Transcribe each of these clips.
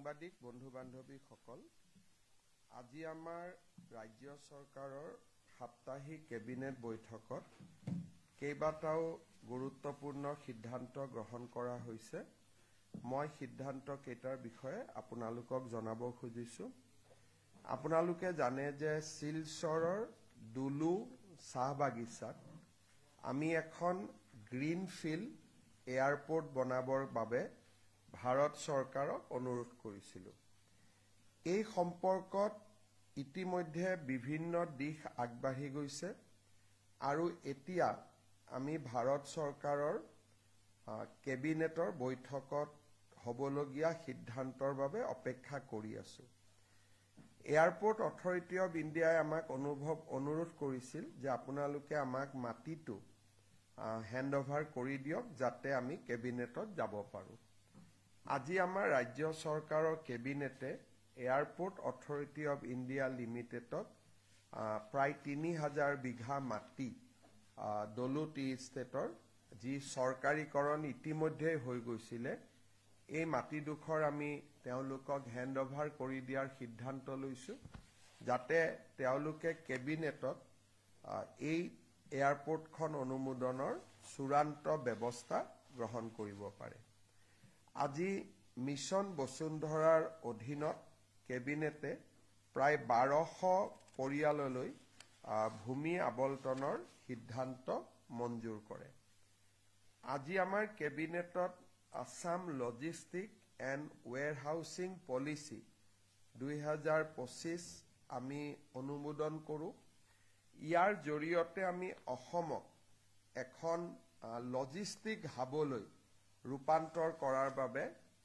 সাংবাদিক বন্ধু বান্ধৱী সকল আজি আমাৰ ৰাজ্য চৰকাৰৰ সাপ্তাহিক কেবিনেট বৈঠকত কেইবাটাও গুৰুত্বপূৰ্ণ সিদ্ধান্ত গ্ৰহণ কৰা হৈছে মই সিদ্ধান্ত কেইটাৰ বিষয়ে আপোনালোকক জনাব খুজিছো আপোনালোকে জানে যে শিলচৰৰ দুলু চাহ বাগিচাত আমি এখন গ্ৰীণ ফিল্ড এয়াৰপোৰ্ট বনাবৰ বাবে ভাৰত চৰকাৰক অনুৰোধ কৰিছিলো এই সম্পৰ্কত ইতিমধ্যে বিভিন্ন দিশ আগবাঢ়ি গৈছে আৰু এতিয়া আমি ভাৰত চৰকাৰৰ কেবিনেটৰ বৈঠকত হবলগীয়া সিদ্ধান্তৰ বাবে অপেক্ষা কৰি আছো এয়াৰপোৰ্ট অথৰিটি অফ ইণ্ডিয়াই আমাক অনুৰোধ কৰিছিল যে আপোনালোকে আমাক মাটিটো হেণ্ডঅভাৰ কৰি দিয়ক যাতে আমি কেবিনেটত যাব পাৰো আজি আমাৰ ৰাজ্য চৰকাৰৰ কেবিনেটে এয়াৰপোৰ্ট অথৰিটি অফ ইণ্ডিয়া লিমিটেডক প্ৰায় 3000 বিঘা মাটি দলু টি ষ্টেটৰ যি চৰকাৰীকৰণ ইতিমধ্যে হৈ গৈছিলে এই মাটিডোখৰ আমি তেওঁলোকক হেণ্ডঅভাৰ কৰি দিয়াৰ সিদ্ধান্ত লৈছো যাতে তেওঁলোকে কেবিনেটত এই এয়াৰপোৰ্টখন অনুমোদনৰ চূড়ান্ত ব্যৱস্থা গ্ৰহণ কৰিব পাৰে আজি মিছন বসুন্ধৰাৰ অধীনত কেবিনেটে প্ৰায় 1200 পৰিয়াললৈ ভূমি আবণ্টনৰ সিদ্ধান্ত মঞ্জুৰ কৰে আজি আমাৰ কেবিনেটত আসাম লজিষ্টিক এণ্ড ওৱেৰহাউচিং পলিচি 2025 আমি অনুমোদন কৰোঁ ইয়াৰ জৰিয়তে আমি অসমক এখন লজিষ্টিক হাবলৈ ৰূপান্তৰ কৰাৰ বাবে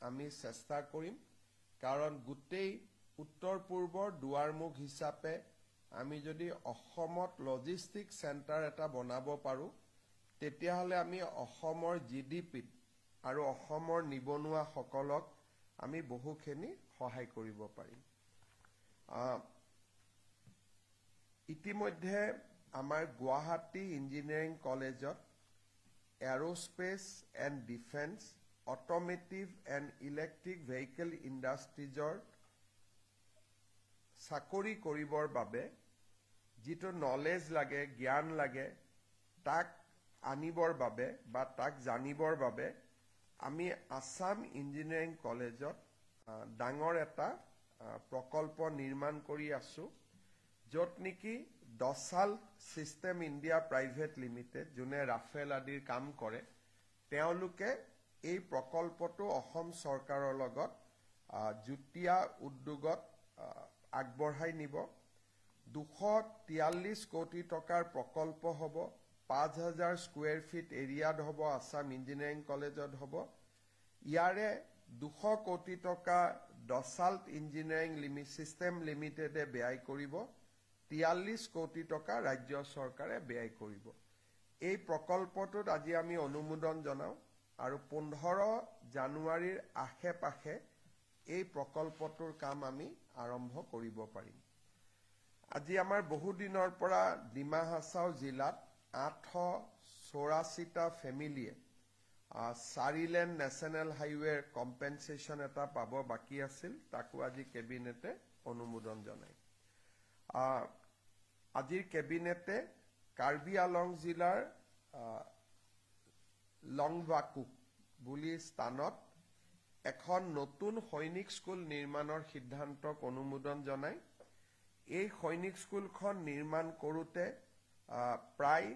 আমি চেষ্টা কৰিম কাৰণ গোটেই উত্তৰ পূৰ্বৰ দুৱাৰমুখ হিচাপে আমি যদি অসমত লজিষ্টিক চেণ্টাৰ এটা বনাব পাৰো তেতিয়াহলে আমি অসমৰ জিডিপিত আৰু অসমৰ নিবনুৱা সকলক আমি বহুখিনি সহায় কৰিব পাৰিম ইতিমধ্যে আমাৰ গুৱাহাটী ইঞ্জিনিয়াৰিং কলেজত aerospace and defence automotive and electric vehicle ইণ্ডাষ্ট্ৰিজৰ চাকৰি কৰিবৰ বাবে যিটো নলেজ লাগে জ্ঞান লাগে তাক আনিবৰ বাবে বা তাক জানিবৰ বাবে আমি আসাম ইঞ্জিনিয়াৰিং কলেজত ডাঙৰ এটা প্ৰকল্প নিৰ্মাণ কৰি আছো য'ত নেকি দসাল্ট সিস্টেম ইণ্ডিয়া প্ৰাইভেট লিমিটেড যোনে ৰাফেল আদিৰ কাম কৰে তেওঁলোকে এই প্ৰকল্পটো অসম চৰকাৰৰ লগত যুটীয়া উদ্যোগত আগবঢ়াই নিব 243 কোটি টকাৰ প্ৰকল্প হ'ব 5000 স্কয়াৰ ফিট এৰিয়াত হ'ব আসাম ইঞ্জিনিয়াৰিং কলেজত হ'ব ইয়াৰে 200 কোটি টকা দসাল্ট ইঞ্জিনিয়াৰিং সিস্টেম লিমিটেডে ব্যয় কৰিব 43 কোটি টকা ৰাজ্য চৰকাৰে ব্যয় কৰিব এই প্ৰকল্পটোত আজি আমি অনুমোদন জনাও আৰু 15 জানুৱাৰীৰ আশে-পাশে এই প্ৰকল্পটোৰ কাম আমি আৰম্ভ কৰিব পাৰিম আজি আমাৰ বহু দিনৰ পৰা ডিমা হাছাও জিলাত 884টা ফেমিলিয়ে 4 লেন নেশনেল হাইৱেৰ কম্পেনসেশন এটা পাব বাকি আছিল তাকো আজি কেবিনেটে অনুমোদন জনায় আজিৰ কেবিনেটে কাৰ্বি আলং জিলাৰ লংবাকুক বুলি স্থানত এখন নতুন সৈনিক স্কুল নিৰ্মাণৰ সিদ্ধান্তক অনুমোদন জনায় এই সৈনিক স্কুলখন নিৰ্মাণ কৰোতে প্ৰায়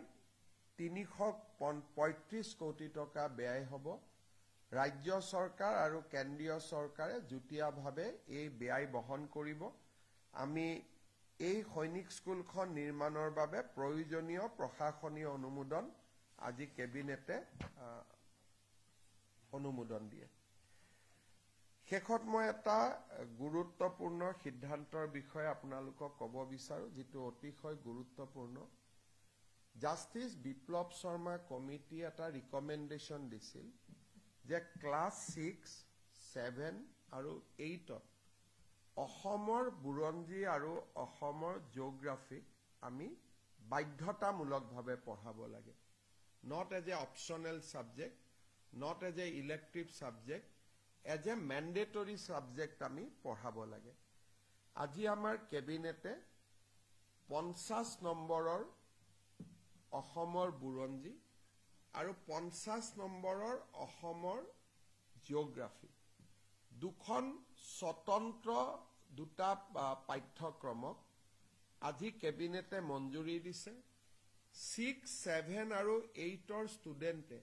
335 কোটি টকা ব্যয় হ'ব ৰাজ্য চৰকাৰ আৰু কেন্দ্ৰীয় চৰকাৰে যুটীয়াভাৱে এই ব্যয় বহন কৰিব আমি এই সৈনিক স্কুলখন নিৰ্মাণৰ বাবে প্ৰয়োজনীয় প্ৰশাসনীয় অনুমোদন আজি কেবিনেটে অনুমোদন দিয়ে শেষত মই এটা গুৰুত্বপূৰ্ণ সিদ্ধান্তৰ বিষয়ে আপোনালোকক ক'ব বিচাৰো যেটো অতিশয় গুৰুত্বপূৰ্ণ জাষ্টিস বিপ্লৱ শৰ্মা কমিটি এটা ৰিকমেন্ডেশন দিছিল যে ক্লাছ 6 7 আৰু 8 অসমৰ বুৰঞ্জী আৰু অসমৰ জিওগ্ৰাফি আমি বাধ্যতামূলকভাৱে পঢ়াব লাগে not as a optional subject not as a elective subject as a mandatory subject আমি পঢ়াব লাগে। আজি আমাৰ কেবিনেটে 50 নম্বৰৰ অসমৰ বুৰঞ্জী আৰু 50 নম্বৰৰ অসমৰ জিঅ'গ্ৰাফী দুখন স্বতন্ত্ৰ দুটা পাঠ্যক্ৰমক আজি কেবিনেটে মঞ্জুৰি দিছে। 6, 7 আৰু 8ৰ ষ্টুডেণ্টে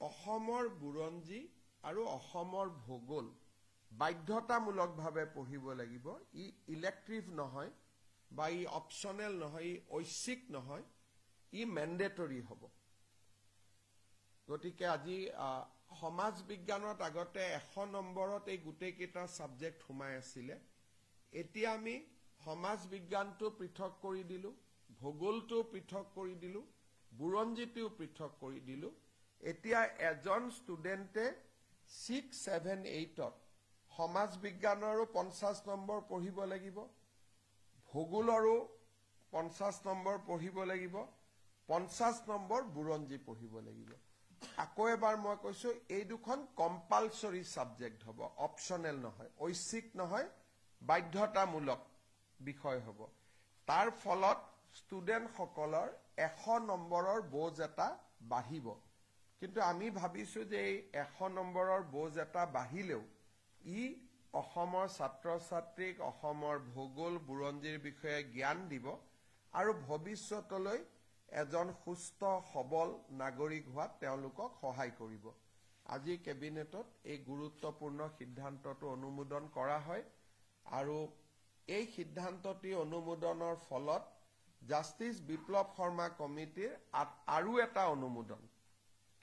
অসমৰ বুৰঞ্জী আৰু অসমৰ ভূগোল বাধ্যতামূলকভাৱে পঢ়িব লাগিব। ই ইলেক্টিভ নহয় বা ই অপশ্যনেল নহয়, ই ঐচ্ছিক নহয়, ই মেণ্ডেটৰী হ'ব। গতিকে আজি সমাজ বিজ্ঞানত আগতে 100 নম্বৰত এই গোটেইকেইটা ছাবজেক্ট সোমাই আছিলে। এতিয়া আমি সমাজ বিজ্ঞানটো পৃথক কৰি দিলোঁ, ভূগোলটো পৃথক কৰি দিলোঁ, বুৰঞ্জীটোও পৃথক কৰি দিলোঁ। এতিয়া এজন ষ্টুডেণ্টে 6, 7, 8ত সমাজ বিজ্ঞানৰো 50 নম্বৰ পঢ়িব লাগিব, ভূগোলৰো 50 নম্বৰ পঢ়িব লাগিব, 50 নম্বৰ বুৰঞ্জী পঢ়িব লাগিব। আকৌ এবাৰ মই কৈছোঁ, এই দুখন কম্পালচৰি ছাবজেক্ট হ'ব, অপশ্যনেল নহয়, ঐচ্ছিক নহয়, বাধ্যতামূলক বিষয় হ'ব। তাৰ ফলত ষ্টুডেণ্টসকলৰ 100 নম্বৰৰ বোজ এটা বাঢ়িব। কিন্তু আমি ভাবিছোঁ যে এই 100 নম্বৰৰ বোজ এটা বাঢ়িলেও ই অসমৰ ছাত্ৰ ছাত্ৰীক অসমৰ ভূগোল বুৰঞ্জীৰ বিষয়ে জ্ঞান দিব আৰু ভৱিষ্যতলৈ এজন সুস্থ সবল নাগৰিক হোৱাত তেওঁলোকক সহায় কৰিব। আজি কেবিনেটত এই গুৰুত্বপূৰ্ণ সিদ্ধান্তটো অনুমোদন কৰা হয় আৰু এই সিদ্ধান্তটি অনুমোদনৰ ফলত জাষ্টিছ বিপ্লৱ শৰ্মা কমিটিৰ আৰু এটা অনুমোদন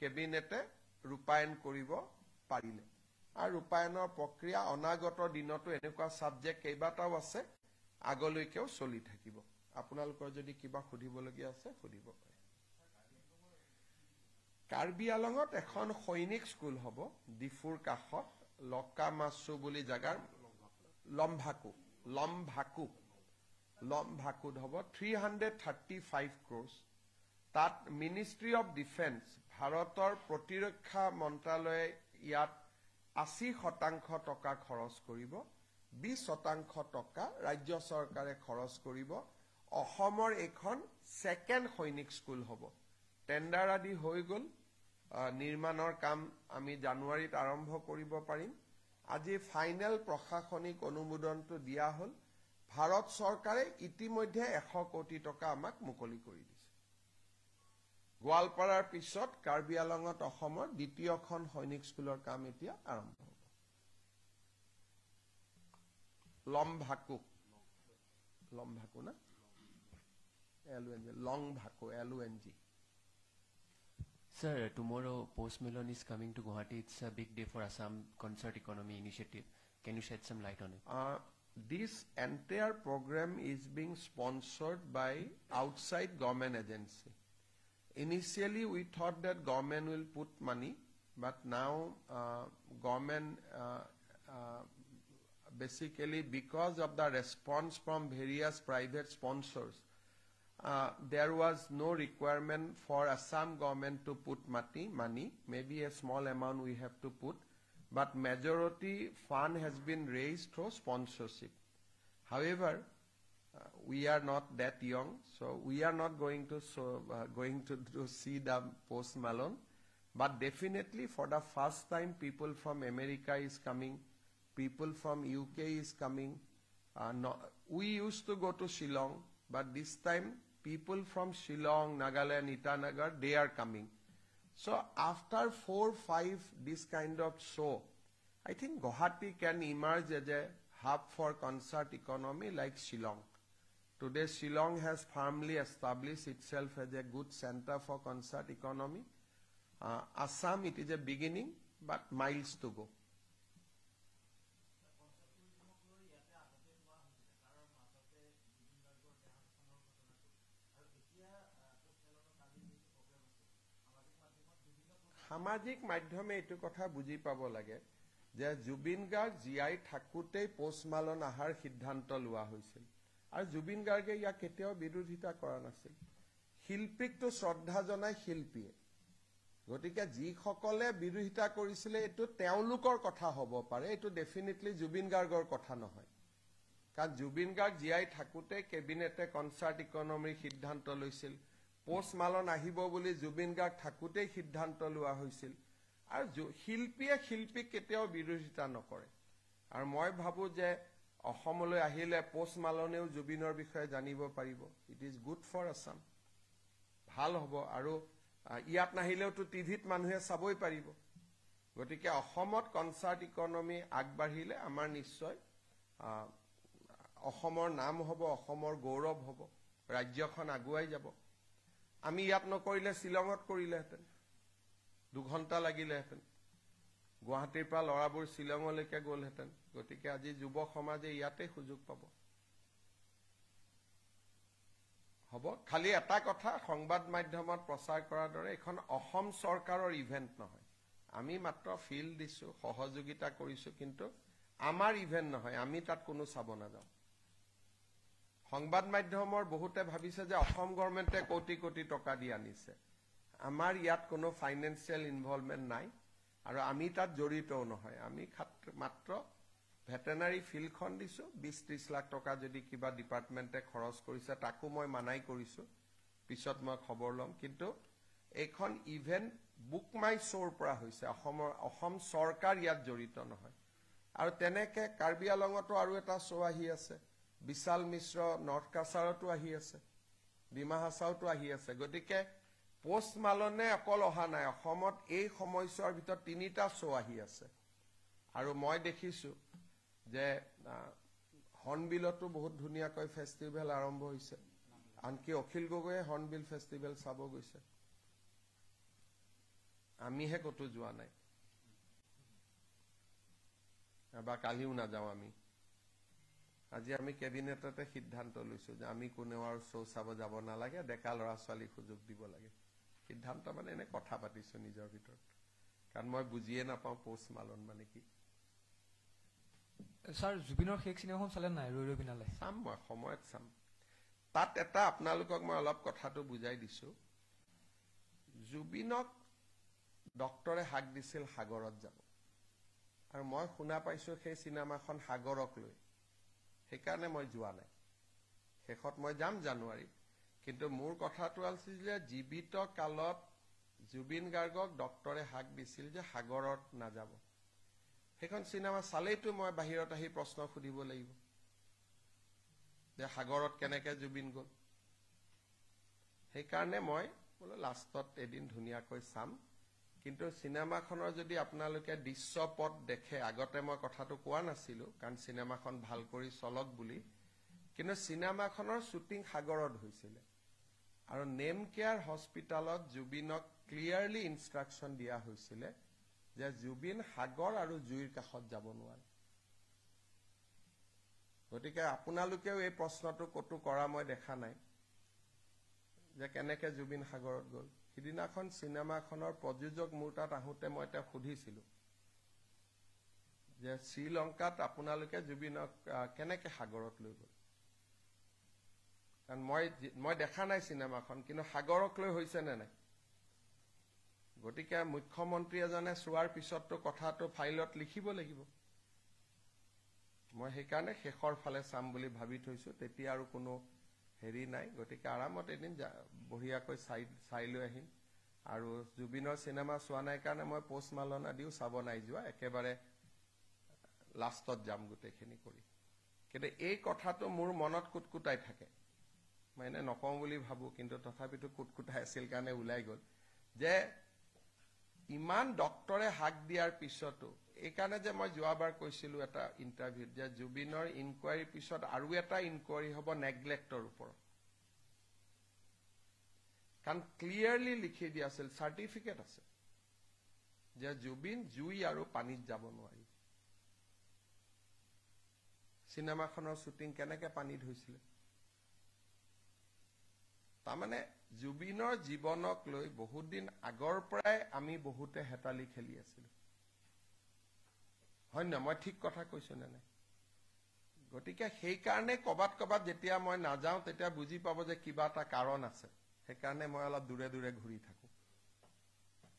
কেবিনেটে ৰূপায়ণ কৰিব পাৰিলে। আৰু ৰূপায়ণৰ প্ৰক্ৰিয়া অনাগত দিনতো এনেকুৱা ছাবজেক্ট কেইবাটাও আছে, আগলৈকেও চলি থাকিব। আপোনালোকৰ যদি কিবা সুধিবলগীয়া আছে সুধিব পাৰে। কাৰ্বি আলঙত এখন সৈনিক স্কুল হ'ব ডিফুৰ কাষত, লকামাচু বুলি জাগাৰ, লম্ভাকুত হ'ব। 335 crores। তাত মিনিষ্ট্ৰী অফ ডিফেন্স, ভাৰতৰ প্ৰতিৰক্ষা মন্ত্ৰালয়ে ইয়াত 80% টকা খৰচ কৰিব, 20% টকা ৰাজ্য চৰকাৰে খৰচ কৰিব। অসমৰ এইখন ছেকেণ্ড সৈনিক স্কুল হ'ব। টেণ্ডাৰ আদি হৈ গ'ল, নিৰ্মাণৰ কাম আমি জানুৱাৰীত আৰম্ভ কৰিব পাৰিম। আজি ফাইনেল প্ৰশাসনিক অনুমোদনটো দিয়া হ'ল। ভাৰত চৰকাৰে ইতিমধ্যে 100 কোটি টকা আমাক মুকলি কৰি দিছে। গোৱালপাৰাৰ পিছত কাৰ্বি আলঙত অসমৰ দ্বিতীয়খন সৈনিক স্কুলৰ কাম এতিয়া আৰম্ভ হ'ব। লম্ভাকু না LUNG। Sir, tomorrow Post-Milan is coming to Guwahati. It's a big day for Assam Concert Economy Initiative. Can you shed some light on it? This entire program is being sponsored by outside government agency. Initially, we thought that government will put money, but now government basically because of the response from various private sponsors, there was no requirement for Assam government to put money. Maybe a small amount we have to put, but majority fund has been raised through sponsorship. However, we are not that young, so we are not going to see the Post Malone. But definitely for the first time, people from America is coming, people from UK is coming. We used to go to Shillong, but this time people from Shillong, Nagaland, Itanagar, they are coming. So after 4-5 this kind of show, I think Guwahati can emerge as a hub for concert economy like Shillong. Today Shillong has firmly established itself as a good center for concert economy. Assam, it is a beginning, but miles to go. সামাজিক মাধ্যমে এইটো কথা বুজি পাব লাগে যে জুবিন গাৰ্গ জীয়াই থাকোঁতেই পোষ্ট মালন আহাৰ সিদ্ধান্ত লোৱা হৈছিল আৰু জুবিন গাৰ্গে ইয়াক কেতিয়াও বিৰোধিতা কৰা নাছিল। শিল্পীকটো শ্ৰদ্ধা জনাই শিল্পীয়ে গতিকে যিসকলে বিৰোধিতা কৰিছিলে এইটো তেওঁলোকৰ কথা হ'ব পাৰে, এইটো ডেফিনেটলি জুবিন গাৰ্গৰ কথা নহয়। কাৰণ জুবিন গাৰ্গ জীয়াই থাকোঁতে কেবিনেটে কনচাৰ্ট ইকনমিৰ সিদ্ধান্ত লৈছিল, পোষ্ট মালন আহিব বুলি জুবিন গাৰ্গ থাকোঁতেই সিদ্ধান্ত লোৱা হৈছিল। আৰু শিল্পীয়ে শিল্পীক কেতিয়াও বিৰোধিতা নকৰে। আৰু মই ভাবোঁ যে অসমলৈ আহিলে পোষ্ট মালনেও জুবিনৰ বিষয়ে জানিব পাৰিব। It is good for Assam, ভাল হ'ব। আৰু ইয়াত নাহিলেওতো টিভিত মানুহে চাবই পাৰিব। গতিকে অসমত কনচাৰ্ট ইকনমি আগবাঢ়িলে আমাৰ নিশ্চয় অসমৰ নাম হ'ব, অসমৰ গৌৰৱ হ'ব, ৰাজ্যখন আগুৱাই যাব। আমি ইয়াত নকৰিলে শ্বিলঙত কৰিলেহেঁতেন, 2 ঘণ্টা লাগিলেহেঁতেন। গুৱাহাটীৰ পৰা ল'ৰাবোৰ শ্বিলঙলৈকে গ'লহেঁতেন। গতিকে আজি যুৱ সমাজে ইয়াতে সুযোগ পাব। হ'ব। খালি এটা কথা, সংবাদ মাধ্যমত প্ৰচাৰ কৰাৰ দৰে এইখন অসম চৰকাৰৰ ইভেণ্ট নহয়। আমি মাত্ৰ ফিল্ড দিছোঁ, সহযোগিতা কৰিছোঁ, কিন্তু আমাৰ ইভেণ্ট নহয়, আমি তাত কোনো চাব নাযাওঁ। সংবাদ মাধ্যমৰ বহুতে ভাবিছে যে অসম গভৰ্ণমেণ্টে কোটি কোটি টকা দি আনিছে। আমাৰ ইয়াত কোনো ফাইনেন্সিয়েল ইনভলভমেণ্ট নাই, আৰু আমি তাত জড়িতও নহয়। আমি মাত্ৰ ভেটেনাৰী ফিল্ডখন দিছোঁ, 20-30 লাখ টকা যদি কিবা ডিপাৰ্টমেণ্টে খৰচ কৰিছে তাকো মই মানাই কৰিছোঁ, পিছত মই খবৰ ল'ম। কিন্তু এইখন ইভেণ্ট বুক মাই শ্ব'ৰ পৰা হৈছে, অসম চৰকাৰ ইয়াত জড়িত নহয়। আৰু তেনেকৈ কাৰ্বি আলঙতো আৰু এটা শ্ব' আহি আছে, বিশাল মিশ্ৰ নৰ্থ কাছাৰতো আহি আছে, ডিমা হাছাওতো আহি আছে। গতিকে পোষ্ট মালনে অকল অহা নাই, অসমত এই সময়ছোৱাৰ ভিতৰত 3টা শ্ব' আহি আছে। আৰু মই দেখিছোঁ যে হৰ্ণবিলতো বহুত ধুনীয়াকৈ ফেষ্টিভেল আৰম্ভ হৈছে। আনকি অখিল গগৈয়ে হৰ্ণবিল ফেষ্টিভেল চাব গৈছে, আমিহে ক'তো যোৱা নাই, বা কালিও নাযাওঁ আমি। আজি আমি কেবিনেটতে সিদ্ধান্ত লৈছোঁ যে আমি কোনেও আৰু শ্ব' চাব যাব নালাগে, ডেকা ল'ৰা ছোৱালীক সুযোগ দিব লাগে। সিদ্ধান্ত মানে এনে কথা পাতিছোঁ নিজৰ ভিতৰত, কাৰণ মই বুজিয়ে নাপাওঁ পোষ্ট মালন মানে কি। ছাৰ, জুবিনৰ শেষ চিনেমাখন চালে নাই? ৰৈ ৰৈ বিনালে চাম, মই সময়ত চাম। তাত এটা আপোনালোকক মই অলপ কথাটো বুজাই দিছোঁ। জুবিনক ডক্টৰে হাক দিছিল সাগৰত যাব, আৰু মই শুনা পাইছোঁ সেই চিনেমাখন সাগৰক লৈ, সেইকাৰণে মই যোৱা নাই। শেষত মই যাম জানুৱাৰীত। কিন্তু মোৰ কথাটো আছিল যে জীৱিত কালত জুবিন গাৰ্গক ডক্টৰে হাক দিছিল যে সাগৰত নাযাব। সেইখন চিনেমা চালেইতো মই বাহিৰত আহি প্ৰশ্ন সুধিব লাগিব যে সাগৰত কেনেকৈ জুবিন গ'ল। সেইকাৰণে মই বোলো লাষ্টত এদিন ধুনীয়াকৈ চাম। কিন্তু চিনেমাখনৰ যদি আপোনালোকে দৃশ্যপট দেখে, আগতে মই কথাটো কোৱা নাছিলোঁ কাৰণ চিনেমাখন ভাল কৰি চলক বুলি, কিন্তু চিনেমাখনৰ শ্বুটিং সাগৰত হৈছিলে। আৰু নেম কেয়াৰ হস্পিটালত জুবিনক ক্লিয়াৰলি ইনষ্ট্ৰাকশ্যন দিয়া হৈছিলে যে জুবিন সাগৰ আৰু জুইৰ কাষত যাব নোৱাৰে। গতিকে আপোনালোকেও এই প্ৰশ্নটো ক'তো কৰা মই দেখা নাই যে কেনেকৈ জুবিন সাগৰত গ'ল। সিদিনাখন চিনেমাখনৰ প্ৰযোজক মোৰ তাত আহোঁতে মই তেওঁক সুধিছিলোঁ যে শ্ৰীলংকাত আপোনালোকে জুবিনক কেনেকৈ সাগৰত লৈ গ'ল, কাৰণ মই দেখা নাই চিনেমাখন, কিন্তু সাগৰক লৈ হৈছে নে নাই। গতিকে মুখ্যমন্ত্ৰী এজনে চোৱাৰ পিছততো কথাটো ফাইলত লিখিব লাগিব। মই সেইকাৰণে শেষৰ ফালে চাম বুলি ভাবি থৈছোঁ, তেতিয়া আৰু কোনো হেৰি নাই। গতিকে আৰামত এদিন বঢ়িয়াকৈ চাই লৈ আহিম। আৰু জুবিনৰ চিনেমা চোৱা নাই কাৰণে মই পোষ্ট মালন আদিও চাব নাই যোৱা, একেবাৰে লাষ্টত যাম গোটেইখিনি কৰি। কিন্তু এই কথাটো মোৰ মনত কুটকুটাই থাকে, মই এনে নকওঁ বুলি ভাবোঁ, কিন্তু তথাপিতো কুটকুটাই আছিল কাৰণে ওলাই গ'ল যে ইমান ডক্টৰে হাক দিয়াৰ পিছতো, এইকাৰণে যে মই যোৱাবাৰ কৈছিলোঁ এটা ইণ্টাৰভিউত যে জুবিনৰ ইনকুৱাৰীৰ পিছত আৰু এটা ইনকুৱাৰী হ'ব নেগলেক্টৰ ওপৰত, কাৰণ ক্লিয়াৰলি লিখি দিয়া আছিল, চাৰ্টিফিকেট আছে যে জুবিন জুই আৰু পানীত যাব নোৱাৰি। চিনেমাখনৰ শ্বুটিং কেনেকৈ পানীত হৈছিলে। তাৰমানে জুবিনৰ জীৱনক লৈ বহুত দিন আগৰ পৰাই আমি বহুতে হেতালি খেলি আছিলোঁ, হয় নহয়? মই ঠিক কথা কৈছোঁ নে নাই? গতিকে সেইকাৰণে ক'ৰবাত যেতিয়া মই নাযাওঁ তেতিয়া বুজি পাব যে কিবা এটা কাৰণ আছে, সেইকাৰণে মই অলপ দূৰে দূৰে ঘূৰি থাকোঁ।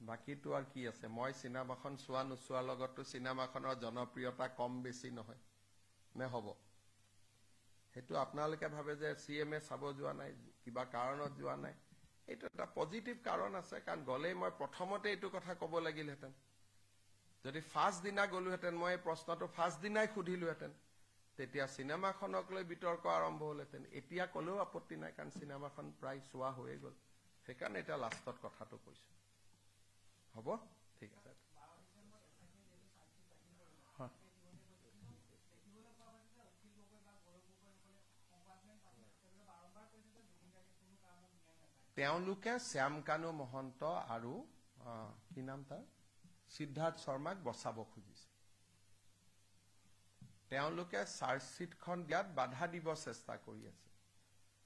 বাকীটো আৰু কি আছে মই চিনেমাখন চোৱা নোচোৱাৰ লগততো চিনেমাখনৰ জনপ্ৰিয়তা কম বেছি নহয় নে হ'ব সেইটো আপোনালোকে ভাবে যে CMA চাব যোৱা নাই কিবা কাৰণত যোৱা নাই এইটো এটা পজিটিভ কাৰণ আছে কাৰণ গলেই মই প্ৰথমতে এইটো কথা ক'ব লাগিলহেঁতেন যদি ফাৰ্ষ্ট দিনা গ'লোহেঁতেন মই এই প্ৰশ্নটো ফাৰ্ষ্ট দিনাই সুধিলোহেঁতেন তেতিয়া চিনেমাখনক লৈ বিতৰ্ক আৰম্ভ হ'লহেঁতেন এতিয়া ক'লেও আপত্তি নাই কাৰণ চিনেমাখন প্ৰায় চোৱা হৈয়ে গ'ল সেইকাৰণে এতিয়া লাষ্টত কথাটো কৈছো হ'ব ঠিক আছে তেওঁলোকে শ্যামকানু মহন্ত আৰু কি নাম তাৰ সিদ্ধাৰ্থ শৰ্মাক বচাব খুজিছে তেওঁলোকে চাৰ্জশ্বিটখন দিয়াত বাধা দিব চেষ্টা কৰি আছে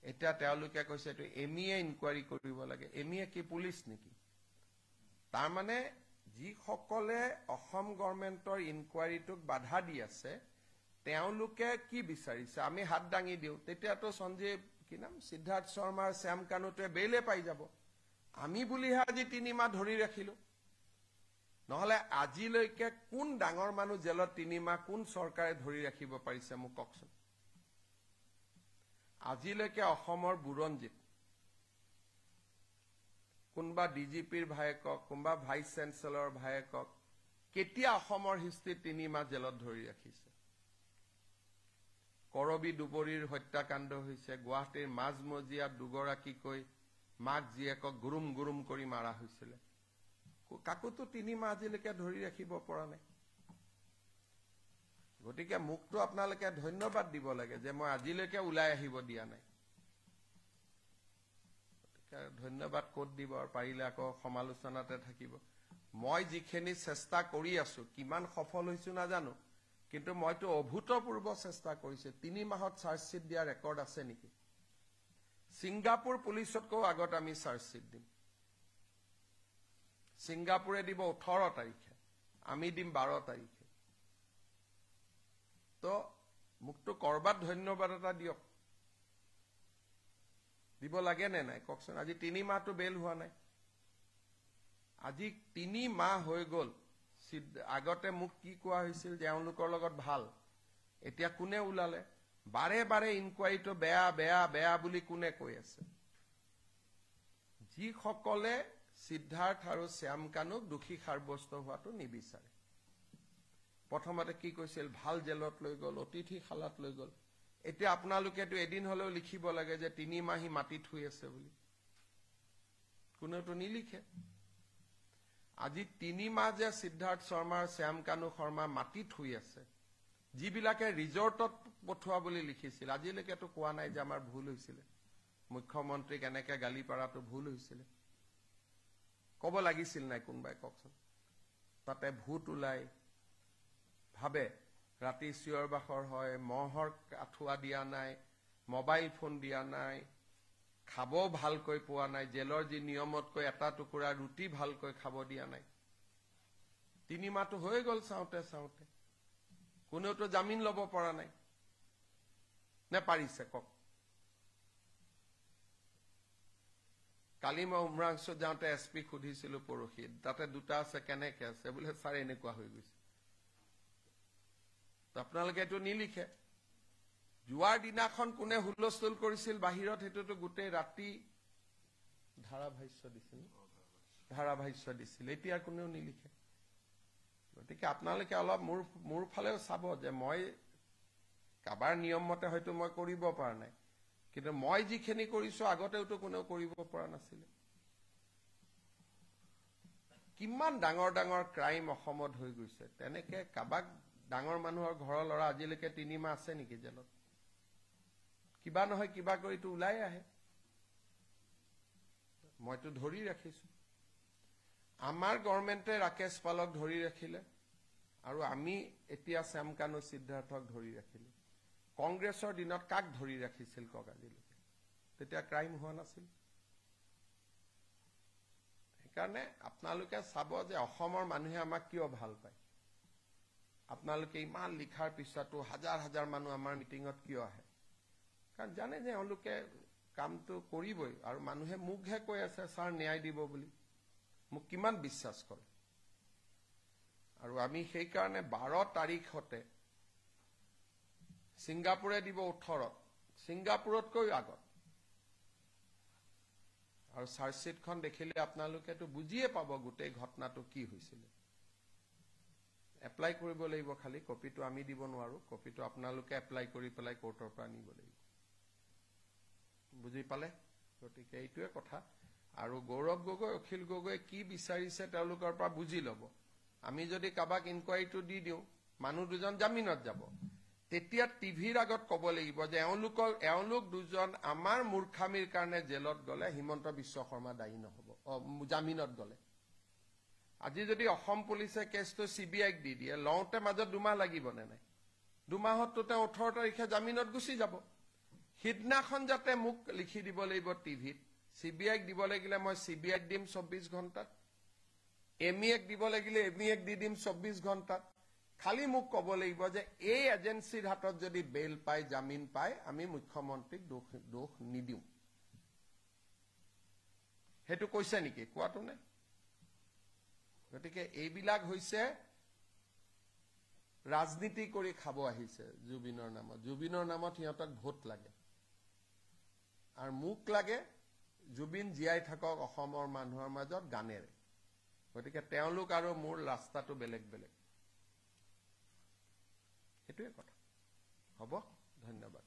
এতিয়া তেওঁলোকে কৈছে এইটো এমিয়ে ইনকুৱাৰী কৰিব লাগে এমিয়ে কি পুলিচ নেকি তাৰ মানে যিসকলে অসম গভৰ্ণমেণ্টৰ ইনকুৱাৰীটোক বাধা দি আছে তেওঁলোকে কি বিচাৰিছে আমি হাত দাঙি দিওঁ তেতিয়াতো সঞ্জীৱ কি নাম সিদ্ধাৰ্থ শৰ্মাৰ শ্যামকানুটোৱে বেইলে পাই যাব আমি বুলিহে আজি 3 মাহ ধৰি ৰাখিলো নহলে আজিলৈকে কোন ডাঙৰ মানুহ জেলত 3 মাহ কোন চৰকাৰে ধৰি ৰাখিব পাৰিছে মোক কওকচোন আজিলৈকে অসমৰ বুৰঞ্জীত কোনবা ডিজিপিৰ ভায়েকক কোনবা ভাইচ চেঞ্চেলৰ ভায়েকক কেতিয়া অসমৰ হিষ্ট্ৰীত 3 মাহ জেলত ধৰি ৰাখিছে কৰবী দুবৰীৰ হত্যাকাণ্ড হৈছে গুৱাহাটীৰ মাজমজিয়াত দুগৰাকীকৈ মাক জীয়েকক গুৰুম গুৰুম কৰি মাৰা হৈছিল কাকোতো 3 মাহ আজিলৈকে ধৰি ৰাখিব পৰা নাই গতিকে মুকটো আপোনালোকে ধন্যবাদ দিব লাগে যে মই আজিলৈকে ওলাই আহিব দিয়া নাই ধন্যবাদ ক'ত দিব আৰু পাৰিলে আকৌ সমালোচনাতে থাকিব মই যিখিনি চেষ্টা কৰি আছো কিমান সফল হৈছো নাজানো কিন্তু মইতো অভূতপূৰ্ব চেষ্টা কৰিছে 3 মাহত চাৰ্জশ্বিট দিয়া ৰেকৰ্ড আছে নেকি সিংগাপুৰ পুলিচতকৈ আগত আমি চাৰ্জশ্বিট দিম সিংগাপুৰে দিব 18 তাৰিখে আমি দিম 12 তাৰিখে তো মুকটো কৰবাত ধন্যবাদ এটা দিয়ক দিব লাগে নে নাই কওকচোন আজি 3 মাহটো বেল হোৱা নাই আজি 3 মাহ হৈ গ'ল আগতে মোক কি কোৱা হৈছিল যে তেওঁলোকৰ লগত ভাল এতিয়া কোনে ওলালে বাৰে বাৰে ইনকুৱাৰীটো বেয়া বেয়া বেয়া বুলি কোনে কৈ আছে যিসকলে সিদ্ধাৰ্থ আৰু শ্যামকানুক দোষী সাব্যস্ত হোৱাটো নিবিচাৰে প্ৰথমতে কি কৈছিল ভাল জেলত লৈ গ'ল অতিথিশালাত লৈ গ'ল এতিয়া আপোনালোকেতো এদিন হলেও লিখিব লাগে যে 3 মাহি মাটি থুই আছে বুলি কোনেতো নিলিখে আজি 3 মাহ যে সিদ্ধাৰ্থ শৰ্মাৰ শ্যামকানু শৰ্মা মাটি থুই আছে যিবিলাকে ৰিজৰ্টত পঠোৱা বুলি লিখিছিল আজিলৈকেতো কোৱা নাই যে আমাৰ ভুল হৈছিল মুখ্যমন্ত্ৰীক এনেকে গালি পাৰাটো ভুল হৈছিল ক'ব লাগিছিল নাই কোনবাই কওকচোন তাতে ভূত ওলাই ভাবে ৰাতি চিঞৰ বাখৰ হয় মহৰ আঠুৱা দিয়া নাই মোবাইল ফোন দিয়া নাই খাব ভালকৈ পোৱা নাই জেলৰ যি নিয়মতকৈ এটা টুকুৰা ৰুটি ভালকৈ খাব দিয়া নাই 3 মাহটো হৈ গ'ল চাওঁতে চাওঁতে কোনেওতো জামিন ল'ব পৰা নাই নে পাৰিছে কওক কালি মই উমৰাংশু যাওঁতে এছপি সুধিছিলো পৰহি তাতে দুটা আছে কেনেকে আছে বোলে ছাৰ এনেকুৱা হৈ গৈছে আপোনালোকে এইটো নিলিখে যোৱাৰ দিনাখন কোনে হুলস্থুল কৰিছিল বাহিৰত সেইটোতো গোটেই ৰাতি ধাৰাভাষ্য দিছিল এতিয়া কোনেও নিলিখে গতিকে আপোনালোকে অলপ মোৰ ফালেও চাব যে মই কাবাৰ নিয়ম মতে হয়তো মই কৰিব পৰা নাই কিন্তু মই যিখিনি কৰিছো আগতেওতো কোনেও কৰিব পৰা নাছিল কিমান ডাঙৰ ডাঙৰ ক্ৰাইম অসমত হৈ গৈছে তেনেকে কাবাক ডাঙৰ মানুহৰ ঘৰৰ ল'ৰা আজিলৈকে 3 মাহ আছে নেকি জেলত কিবা নহয় কিবা কৰিটো ওলাই আহে মইতো ধৰি ৰাখিছো আমাৰ গভৰ্ণমেণ্টে ৰাকেশ পালক ধৰি ৰাখিলে আৰু আমি এতিয়া শ্যামকানু সিদ্ধাৰ্থক ধৰি ৰাখিলো কংগ্ৰেছৰ দিনত কাক ধৰি ৰাখিছিল কক আজিলৈকে তেতিয়া ক্ৰাইম হোৱা নাছিল সেইকাৰণে আপোনালোকে চাব যে অসমৰ মানুহে আমাক কিয় ভাল পায় আপোনালোকে ইমান লিখাৰ পিছতো হাজাৰ হাজাৰ মানুহ আমাৰ মিটিঙত কিয় আহে কাৰণ জানে যে তেওঁলোকে কামটো কৰিবই আৰু মানুহে মুখহে কৈ আছে ছাৰ ন্যায় দিব বুলি মোক কিমান বিশ্বাস কৰে আৰু আমি সেইকাৰণে 12 তাৰিখতে ছিংগাপুৰে দিব 18 ছিংগাপুৰতকৈ আগত আৰু চাৰ্জশ্বিটখন দেখিলে আপোনালোকেতো বুজিয়ে পাব গোটেই ঘটনাটো কি হৈছিল এপ্লাই কৰিব লাগিব খালি কপিটো আমি দিব নোৱাৰো কপিটো আপোনালোকে এপ্লাই কৰি পেলাই কোৰ্টৰ পৰা নিব লাগিব বুজি পালে গতিকে এইটোৱে কথা আৰু গৌৰৱ গগৈ অখিল গগৈ কি বিচাৰিছে তেওঁলোকৰ পৰা বুজি ল'ব আমি যদি কাবাক ইনকোয়াৰিটো দি দিওঁ মানুহ দুজন জামিনত যাব তেতিয়া টিভিৰ আগত ক'ব লাগিব যে এওঁলোক দুজন আমাৰ মূৰ্খামিৰ কাৰণে জেলত গলে হিমন্ত বিশ্ব শৰ্মা দায়ী নহব জামিনত গলে আজি যদি অসম পুলিচে কেছটো সিবিআইক দি দিয়ে লওঁতে মাজত 2 মাহ লাগিব নে নাই 2 মাহততো তেওঁ 18 তাৰিখে জামিনত গুচি যাব সিদিনাখন যাতে মোক লিখি দিব লাগিব টিভিত সিবিআইক দিব লাগিলে মই সিবিআইক দিম 24 ঘণ্টাত এমইএক দিব লাগিলে এমইএক দি দিম 24 ঘণ্টাত খালি মোক ক'ব লাগিব যে এই এজেন্সিৰ হাতত যদি বেল পাই জামিন পাই আমি মুখ্যমন্ত্ৰীক দোষ নিদিওঁ হেতু কৈছে নেকি কোৱাটো নাই গতিকে এইবিলাক হৈছে ৰাজনীতি কৰি খাব আহিছে জুবিনৰ নামত সিহঁতক ভোট লাগে আৰু মুখ লাগে জুবিন জীয়াই থাকক অসমৰ মানুহৰ মাজত গানেৰে গতিকে তেওঁলোক আৰু মোৰ ৰাস্তাটো বেলেগ বেলেগ এটোৱে কথা হ'ব ধন্যবাদ